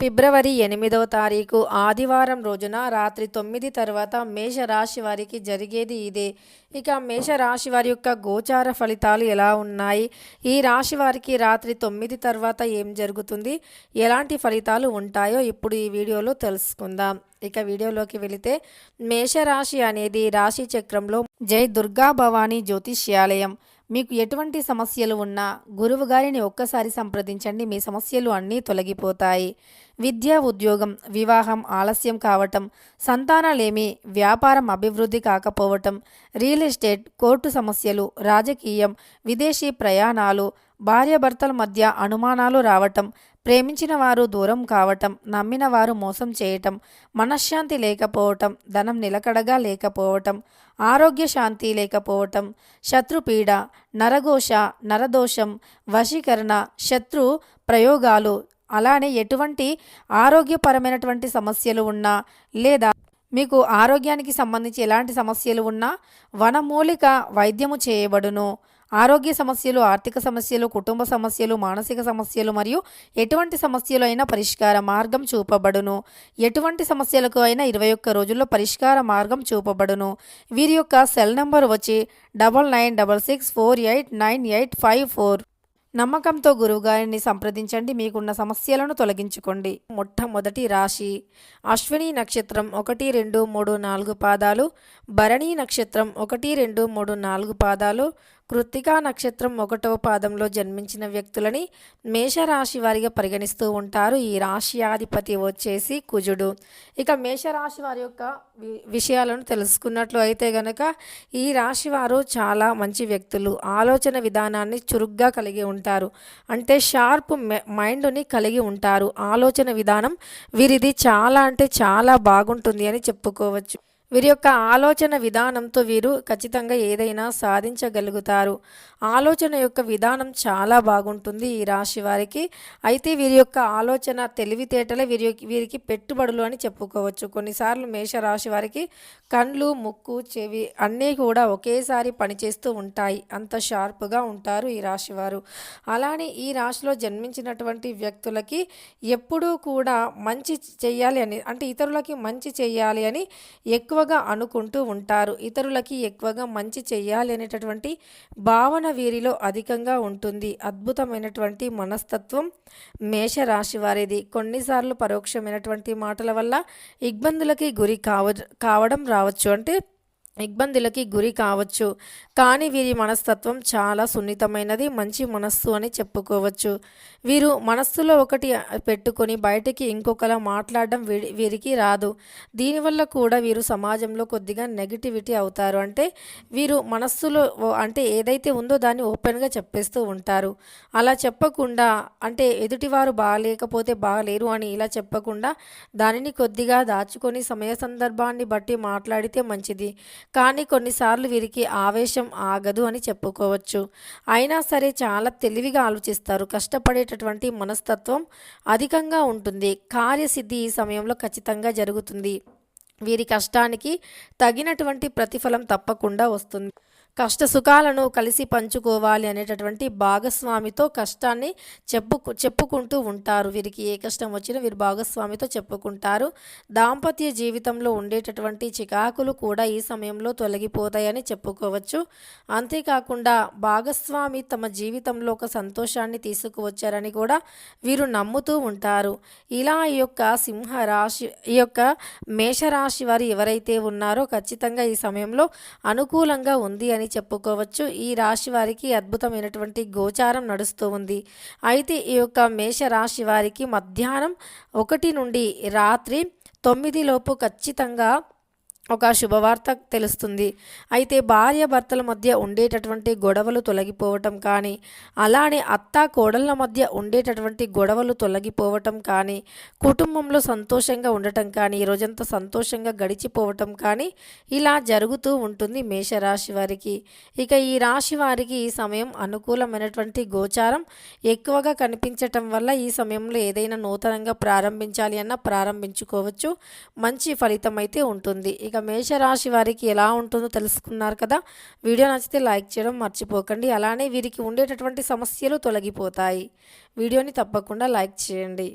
ఫిబ్రవరి 8వ తారీఖు ఆదివారం రోజున రాత్రి 9 తర్వాత మేషరాశి వారికి జరిగేది ఇదే. ఇక మేషరాశి వారి యొక్క గోచార ఫలితాలు ఎలా ఉన్నాయి, ఈ రాశి వారికి రాత్రి 9 తర్వాత ఏం జరుగుతుంది, ఎలాంటి ఫలితాలు ఉంటాయో ఇప్పుడు ఈ వీడియోలో తెలుసుకుందాం. ఇక వీడియోలోకి వెళితే, మేషరాశి అనేది రాశి చక్రంలో జై దుర్గా భవానీ జ్యోతిష్యాలయం. మీకు ఎటువంటి సమస్యలు ఉన్నా గురువు గారిని ఒక్కసారి సంప్రదించండి, మీ సమస్యలు అన్నీ తొలగిపోతాయి. విద్య, ఉద్యోగం, వివాహం ఆలస్యం కావటం, సంతానాలేమి, వ్యాపారం అభివృద్ధి కాకపోవటం, రియల్ ఎస్టేట్, కోర్టు సమస్యలు, రాజకీయం, విదేశీ ప్రయాణాలు, భార్యాభర్తల మధ్య అనుమానాలు రావటం, ప్రేమించిన వారు దూరం కావటం, నమ్మిన వారు మోసం చేయటం, మనశ్శాంతి లేకపోవటం, ధనం నిలకడగా లేకపోవటం, ఆరోగ్య శాంతి లేకపోవటం, శత్రుపీడ, నరఘోష, నరదోషం, వశీకరణ, శత్రు ప్రయోగాలు, అలానే ఎటువంటి ఆరోగ్యపరమైనటువంటి సమస్యలు ఉన్నా లేదా మీకు ఆరోగ్యానికి సంబంధించి ఎలాంటి సమస్యలు ఉన్నా వనమూలిక వైద్యము చేయబడును. ఆరోగ్య సమస్యలు, ఆర్థిక సమస్యలు, కుటుంబ సమస్యలు, మానసిక సమస్యలు మరియు ఎటువంటి సమస్యలు అయినా పరిష్కార మార్గం చూపబడును. ఎటువంటి సమస్యలకు అయినా 21 రోజుల్లో పరిష్కార మార్గం చూపబడును. వీరి యొక్క సెల్ నెంబర్ వచ్చి 9966489854. నమ్మకంతో గురువుగారిని సంప్రదించండి, మీకున్న సమస్యలను తొలగించుకోండి. మొట్టమొదటి రాశి అశ్విని నక్షత్రం 1, 2, 3, 4 పాదాలు, భరణి నక్షత్రం 1, 2, 3, 4 పాదాలు, కృత్తికా నక్షత్రం 1వ పాదంలో జన్మించిన వ్యక్తులని మేషరాశి వారిగా పరిగణిస్తూ ఉంటారు. ఈ రాశియాధిపతి వచ్చేసి కుజుడు. ఇక మేషరాశి వారి యొక్క విషయాలను తెలుసుకున్నట్లు అయితే గనక ఈ రాశి వారు చాలా మంచి వ్యక్తులు. ఆలోచన విధానాన్ని చురుగ్గా కలిగి ఉంటారు. అంటే షార్ప్ మైండ్ని కలిగి ఉంటారు. ఆలోచన విధానం వీరిది చాలా అంటే చాలా బాగుంటుంది అని చెప్పుకోవచ్చు. వీరి యొక్క ఆలోచన విధానంతో వీరు ఖచ్చితంగా ఏదైనా సాధించగలుగుతారు. ఆలోచన యొక్క విధానం చాలా బాగుంటుంది ఈ రాశి వారికి. అయితే వీరి యొక్క ఆలోచన తెలివితేటలే వీరికి పెట్టుబడులు అని చెప్పుకోవచ్చు. కొన్నిసార్లు మేషరాశి వారికి కళ్ళు, ముక్కు, చెవి అన్నీ కూడా ఒకేసారి పనిచేస్తూ ఉంటాయి. అంత షార్ప్గా ఉంటారు ఈ రాశివారు. అలానే ఈ రాశిలో జన్మించినటువంటి వ్యక్తులకి ఎప్పుడూ కూడా మంచి చెయ్యాలి అని, అంటే ఇతరులకి మంచి చెయ్యాలి అని ఎక్కువగా అనుకుంటూ ఉంటారు. ఇతరులకి ఎక్కువగా మంచి చెయ్యాలి అనేటటువంటి భావన వీరిలో అధికంగా ఉంటుంది. అద్భుతమైనటువంటి మనస్తత్వం మేషరాశి వారిది. కొన్నిసార్లు పరోక్షమైనటువంటి మాటల వల్ల ఇబ్బందులకి గురి కావడం రావచ్చు, అంటే ఇబ్బందులకి గురి కావచ్చు. కానీ వీరి మనస్తత్వం చాలా సున్నితమైనది, మంచి మనస్సు అని చెప్పుకోవచ్చు. వీరు మనస్సులో ఒకటి పెట్టుకొని బయటికి ఇంకొకలా మాట్లాడడం వీరికి రాదు. దీనివల్ల కూడా వీరు సమాజంలో కొద్దిగా నెగిటివిటీ అవుతారు. అంటే వీరు మనస్సులో అంటే ఏదైతే ఉందో దాన్ని ఓపెన్గా చెప్పేస్తూ ఉంటారు. అలా చెప్పకుండా, అంటే ఎదుటివారు బాగాలేకపోతే బాగలేరు అని ఇలా చెప్పకుండా దానిని కొద్దిగా దాచుకొని సమయ సందర్భాన్ని బట్టి మాట్లాడితే మంచిది. కానీ కొన్నిసార్లు వీరికి ఆవేశం ఆగదు అని చెప్పుకోవచ్చు. అయినా సరే చాలా తెలివిగా ఆలోచిస్తారు. కష్టపడేటటువంటి మనస్తత్వం అధికంగా ఉంటుంది. కార్యసిద్ధి ఈ సమయంలో ఖచ్చితంగా జరుగుతుంది. వీరి కష్టానికి తగినటువంటి ప్రతిఫలం తప్పకుండా వస్తుంది. కష్ట సుఖాలను కలిసి పంచుకోవాలి అనేటటువంటి భాగస్వామితో కష్టాన్ని చెప్పుకుంటూ ఉంటారు. వీరికి ఏ కష్టం వచ్చినా వీరు భాగస్వామితో చెప్పుకుంటారు. దాంపత్య జీవితంలో ఉండేటటువంటి చికాకులు కూడా ఈ సమయంలో తొలగిపోతాయని చెప్పుకోవచ్చు. అంతేకాకుండా భాగస్వామి తమ జీవితంలో ఒక సంతోషాన్ని తీసుకువచ్చారని కూడా వీరు నమ్ముతూ ఉంటారు. ఇలా ఈ యొక్క మేషరాశి వారు ఎవరైతే ఉన్నారో ఖచ్చితంగా ఈ సమయంలో అనుకూలంగా ఉంది అని చెప్పుకోవచ్చు. ఈ రాశి వారికి అద్భుతమైనటువంటి గోచారం నడుస్తూ ఉంది. అయితే ఈ యొక్క మేషరాశి వారికి మధ్యాహ్నం 1 నుండి రాత్రి 9 లోపు ఖచ్చితంగా ఒక శుభవార్త తెలుస్తుంది. అయితే భార్యాభర్తల మధ్య ఉండేటటువంటి గొడవలు తొలగిపోవటం కానీ, అలానే అత్త కోడళ్ళ మధ్య ఉండేటటువంటి గొడవలు తొలగిపోవటం కానీ, కుటుంబంలో సంతోషంగా ఉండటం కానీ, ఈరోజంతా సంతోషంగా గడిచిపోవటం కానీ ఇలా జరుగుతూ ఉంటుంది మేషరాశి వారికి. ఇక ఈ రాశి వారికి ఈ సమయం అనుకూలమైనటువంటి గోచారం ఎక్కువగా కనిపించటం వల్ల ఈ సమయంలో ఏదైనా నూతనంగా ప్రారంభించాలి అన్నా ప్రారంభించుకోవచ్చు. మంచి ఫలితం అయితే ఉంటుంది. ఇక మేషరాశి వారికి ఎలా ఉంటుందో తెలుసుకున్నారు కదా. వీడియో నచ్చితే లైక్ చేయడం మర్చిపోకండి. అలానే వీరికి ఉండేటటువంటి సమస్యలు తొలగిపోతాయి. వీడియోని తప్పకుండా లైక్ చేయండి.